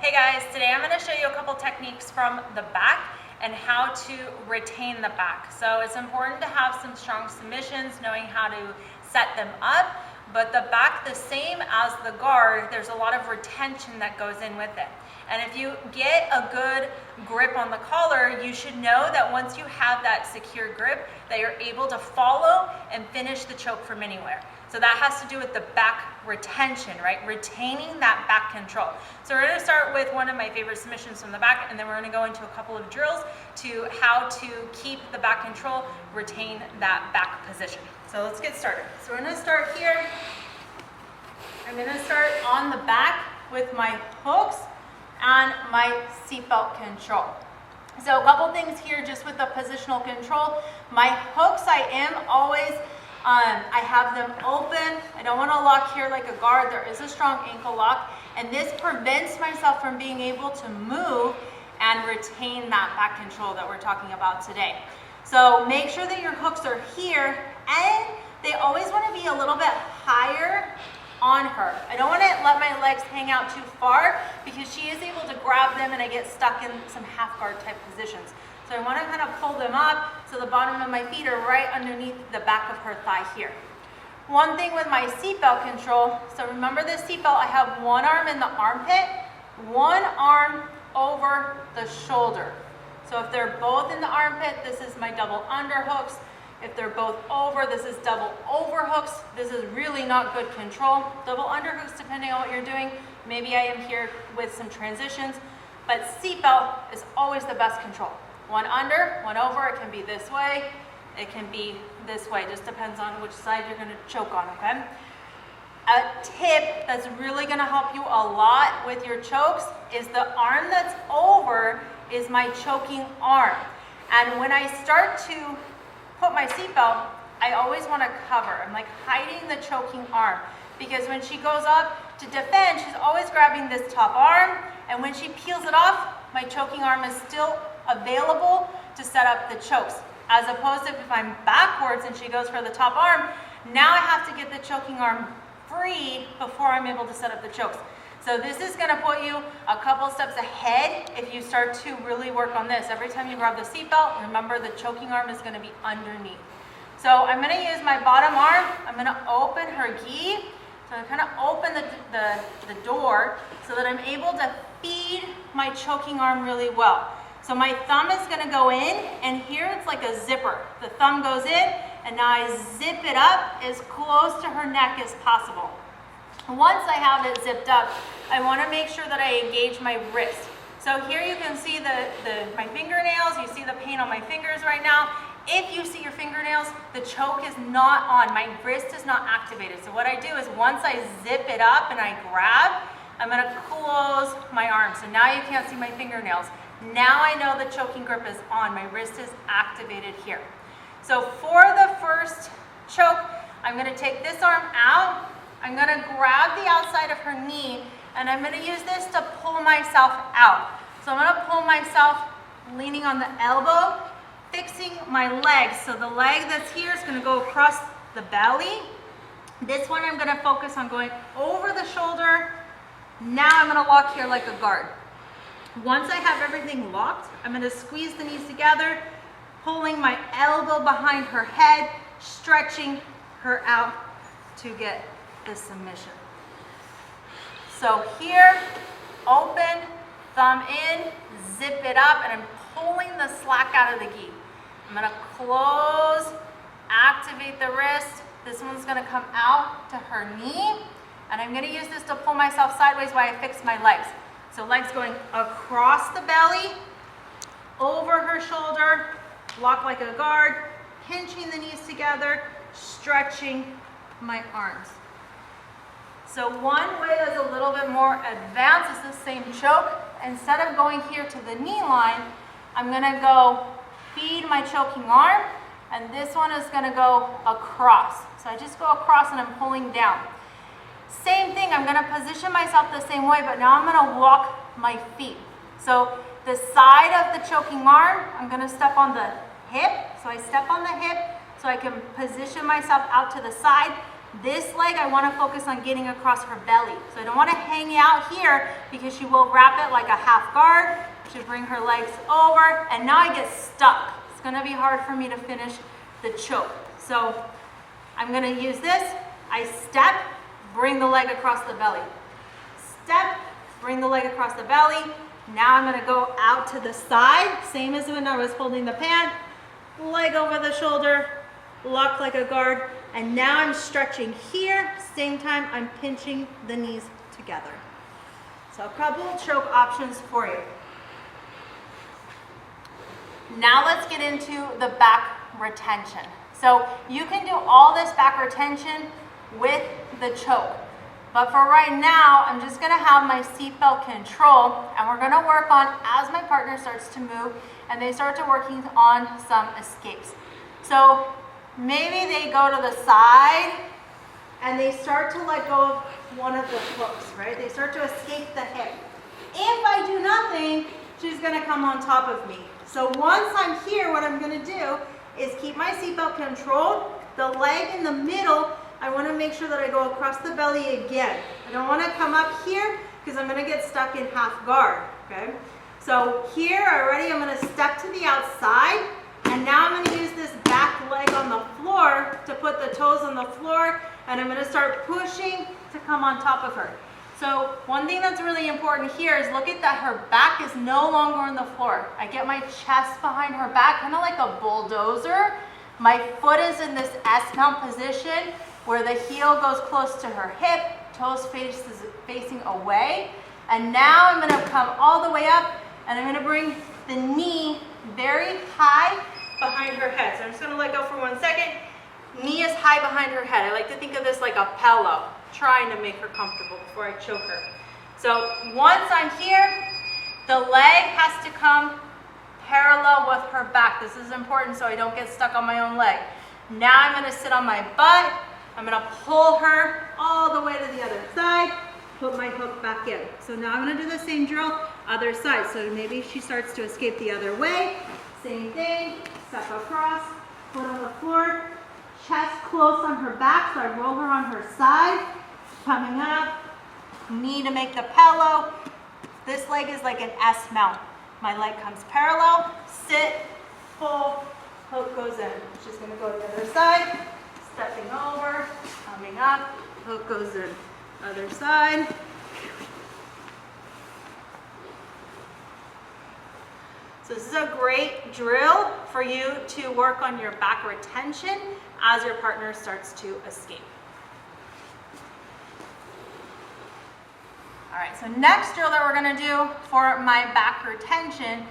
Hey guys, today I'm going to show you a couple techniques from the back and how to retain the back. So it's important to have some strong submissions, knowing how to set them up, but the back, the same as the guard, there's a lot of retention that goes in with it. And if you get a good grip on the collar, you should know that once you have that secure grip, that you're able to follow and finish the choke from anywhere. So that has to do with the back retention, right? Retaining that back control. So we're going to start with one of my favorite submissions from the back, and then we're going to go into a couple of drills to how to keep the back control, retain that back position. So let's get started. So we're going to start here. I'm going to start on the back with my hooks and my seatbelt control. So a couple things here just with the positional control. My hooks, I am always I have them open. I don't want to lock here like a guard. There is a strong ankle lock, and this prevents myself from being able to move and retain that back control that we're talking about today. So make sure that your hooks are here, and they always want to be a little bit higher on her. I don't want to let my legs hang out too far because she is able to grab them and I get stuck in some half guard type positions. So I want to kind of pull them up so the bottom of my feet are right underneath the back of her thigh here. One thing with my seatbelt control, so remember this seatbelt, I have one arm in the armpit, one arm over the shoulder. So if they're both in the armpit, this is my double underhooks. If they're both over, this is double overhooks. This is really not good control. Double underhooks, depending on what you're doing. Maybe I am here with some transitions, but seatbelt is always the best control. One under, one over. It can be this way, it can be this way. Just depends on which side you're going to choke on, okay? A tip that's really going to help you a lot with your chokes is the arm that's over is my choking arm. And when I start to put my seatbelt, I always want to cover. I'm like hiding the choking arm because when she goes up to defend, she's always grabbing this top arm, and when she peels it off, my choking arm is still available to set up the chokes. As opposed to if I'm backwards and she goes for the top arm, now I have to get the choking arm free before I'm able to set up the chokes. So this is going to put you a couple steps ahead if you start to really work on this. Every time you grab the seatbelt, remember the choking arm is going to be underneath. So I'm going to use my bottom arm. I'm going to open her gi. So I kind of open the door so that I'm able to feed my choking arm really well. So my thumb is going to go in, and here it's like a zipper. The thumb goes in, and now I zip it up as close to her neck as possible. Once I have it zipped up, I want to make sure that I engage my wrist. So here you can see my fingernails. You see the pain on my fingers right now. If you see your fingernails, the choke is not on. My wrist is not activated. So what I do is once I zip it up and I grab, I'm going to close my arm. So now you can't see my fingernails. Now I know the choking grip is on. My wrist is activated here. So for the first choke, I'm going to take this arm out. I'm going to grab the outside of her knee, and I'm going to use this to pull myself out. So I'm going to pull myself leaning on the elbow, fixing my legs. So the leg that's here is going to go across the belly. This one I'm going to focus on going over the shoulder. Now I'm going to lock here like a guard. Once I have everything locked, I'm going to squeeze the knees together, pulling my elbow behind her head, stretching her out to get the submission. So here, open, thumb in, zip it up, and I'm pulling the slack out of the gi. I'm going to close, activate the wrist. This one's going to come out to her knee, and I'm going to use this to pull myself sideways while I fix my legs. So legs going across the belly, over her shoulder, lock like a guard, pinching the knees together, stretching my arms. So one way that's a little bit more advanced is the same choke. Instead of going here to the knee line, I'm going to go feed my choking arm, and this one is going to go across. So I just go across and I'm pulling down. Same thing, I'm going to position myself the same way, but now I'm going to walk my feet. So the side of the choking arm, I'm going to step on the hip. So I step on the hip so I can position myself out to the side. This leg, I want to focus on getting across her belly. So I don't want to hang out here because she will wrap it like a half guard. She'll bring her legs over, and now I get stuck. It's going to be hard for me to finish the choke. So I'm going to use this. I step, bring the leg across the belly. Step, bring the leg across the belly. Now I'm going to go out to the side, same as when I was holding the pant. Leg over the shoulder, locked like a guard. And now I'm stretching here, same time I'm pinching the knees together. So a couple choke options for you. Now let's get into the back retention. So you can do all this back retention with the choke. But for right now, I'm just gonna have my seatbelt control, and we're gonna work on, as my partner starts to move and they start to working on some escapes. So maybe they go to the side and they start to let go of one of the hooks, right? They start to escape the hip. If I do nothing, she's gonna come on top of me. So once I'm here, what I'm gonna do is keep my seatbelt controlled. The leg in the middle, I wanna make sure that I go across the belly again. I don't wanna come up here because I'm gonna get stuck in half guard, okay? So here already, I'm gonna step to the outside, and now I'm gonna use this back leg on the floor to put the toes on the floor, and I'm gonna start pushing to come on top of her. So one thing that's really important here is look at that her back is no longer on the floor. I get my chest behind her back, kind of like a bulldozer. My foot is in this S-mount position where the heel goes close to her hip, toes facing away. And now I'm gonna come all the way up, and I'm gonna bring the knee very high behind her head. So I'm just gonna let go for 1 second. Knee is high behind her head. I like to think of this like a pillow, trying to make her comfortable before I choke her. So once I'm here, the leg has to come parallel with her back. This is important so I don't get stuck on my own leg. Now I'm gonna sit on my butt. I'm gonna pull her all the way to the other side, put my hook back in. So now I'm gonna do the same drill, other side. So maybe she starts to escape the other way. Same thing, step across, foot on the floor, chest close on her back, so I roll her on her side, coming up, knee to make the pillow. This leg is like an S mount. My leg comes parallel, sit, pull, hook goes in. She's gonna go to the other side, stepping over, coming up, hook goes in. Other side. So this is a great drill for you to work on your back retention as your partner starts to escape. All right, so next drill that we're gonna do for my back retention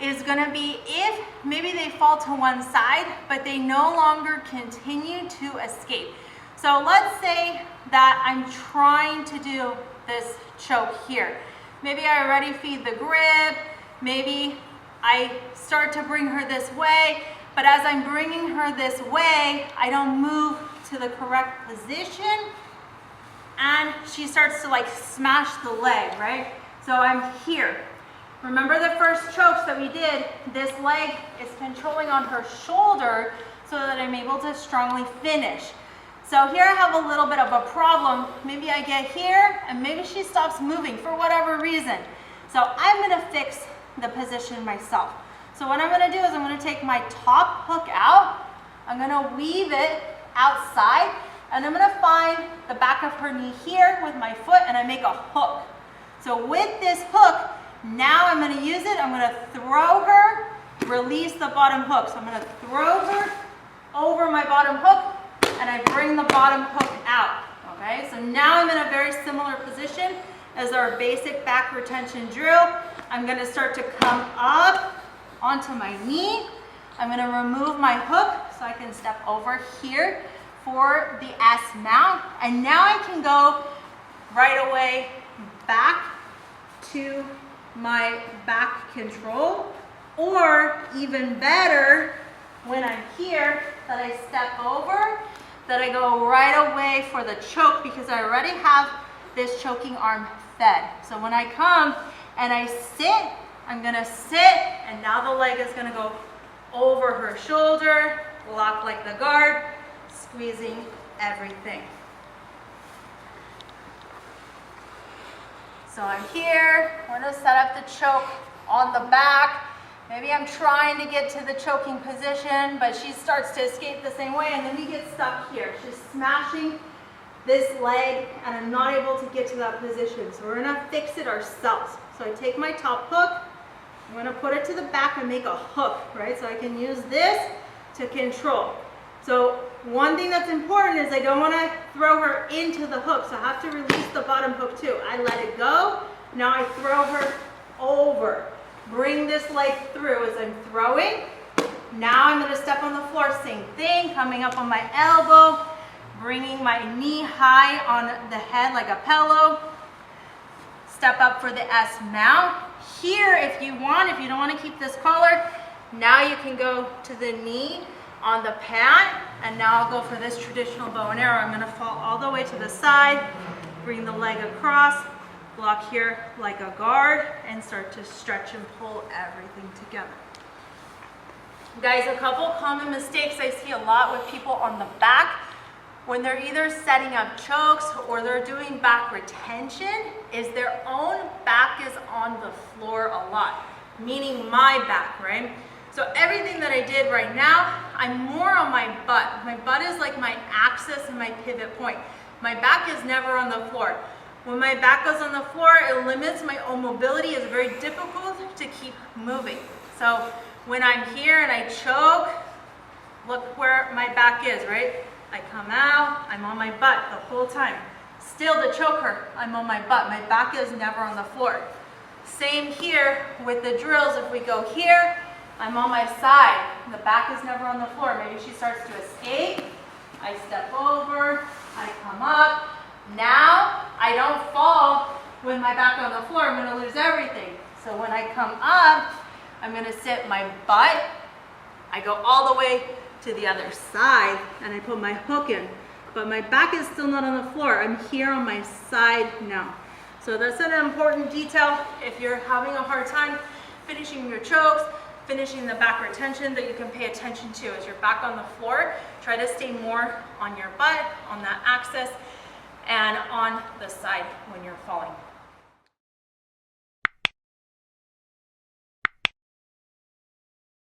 is gonna be if maybe they fall to one side, but they no longer continue to escape. So let's say that I'm trying to do this choke here. Maybe I already feed the grip, maybe I start to bring her this way, but as I'm bringing her this way, I don't move to the correct position, and she starts to like smash the leg, right? So I'm here. Remember the first chokes that we did, this leg is controlling on her shoulder so that I'm able to strongly finish. So here I have a little bit of a problem. Maybe I get here and maybe she stops moving for whatever reason. So I'm gonna fix the position myself. So what I'm gonna do is I'm gonna take my top hook out, I'm gonna weave it outside, and I'm gonna find the back of her knee here with my foot, and I make a hook. So with this hook, now I'm gonna use it, I'm gonna throw her, release the bottom hook. So I'm gonna throw her over my bottom hook, and I bring the bottom hook out, okay? So now I'm in a very similar position as our basic back retention drill. I'm gonna start to come up onto my knee. I'm gonna remove my hook so I can step over here for the S mount. And now I can go right away back to my back control, or even better, when I'm here, that I step over, that I go right away for the choke because I already have this choking arm fed. So when I come and I sit, I'm gonna sit, and now the leg is gonna go over her shoulder, locked like the guard, squeezing everything. So I'm here, we're gonna set up the choke on the back. Maybe I'm trying to get to the choking position, but she starts to escape the same way, and then we get stuck here. She's smashing this leg, and I'm not able to get to that position. So we're gonna fix it ourselves. So I take my top hook, I'm gonna put it to the back and make a hook, right? So I can use this to control. So one thing that's important is I don't wanna throw her into the hook, so I have to release the bottom hook too. I let it go, now I throw her over. Bring this leg through as I'm throwing. Now I'm gonna step on the floor, same thing, coming up on my elbow, bringing my knee high on the head like a pillow. Step up for the S mount. Here, if you don't want to keep this collar, now you can go to the knee on the pad, and now I'll go for this traditional bow and arrow. I'm gonna fall all the way to the side, bring the leg across, block here like a guard, and start to stretch and pull everything together. Guys, a couple common mistakes I see a lot with people on the back when they're either setting up chokes or they're doing back retention is their own back is on the floor a lot, meaning my back, right? So everything that I did right now, I'm more on my butt. My butt is like my axis and my pivot point. My back is never on the floor. When my back goes on the floor, it limits my own mobility. It's very difficult to keep moving. So when I'm here and I choke, look where my back is, right? I come out, I'm on my butt the whole time. Still to choke her, I'm on my butt. My back is never on the floor. Same here with the drills. If we go here, I'm on my side. The back is never on the floor. Maybe she starts to escape. I step over, I come up. Now, I don't fall with my back on the floor. I'm gonna lose everything. So when I come up, I'm gonna sit my butt. I go all the way to the other side and I put my hook in, but my back is still not on the floor. I'm here on my side now. So that's an important detail if you're having a hard time finishing your chokes, finishing the back retention, that you can pay attention to. As you're back on the floor, try to stay more on your butt, on that axis, and on the side when you're falling.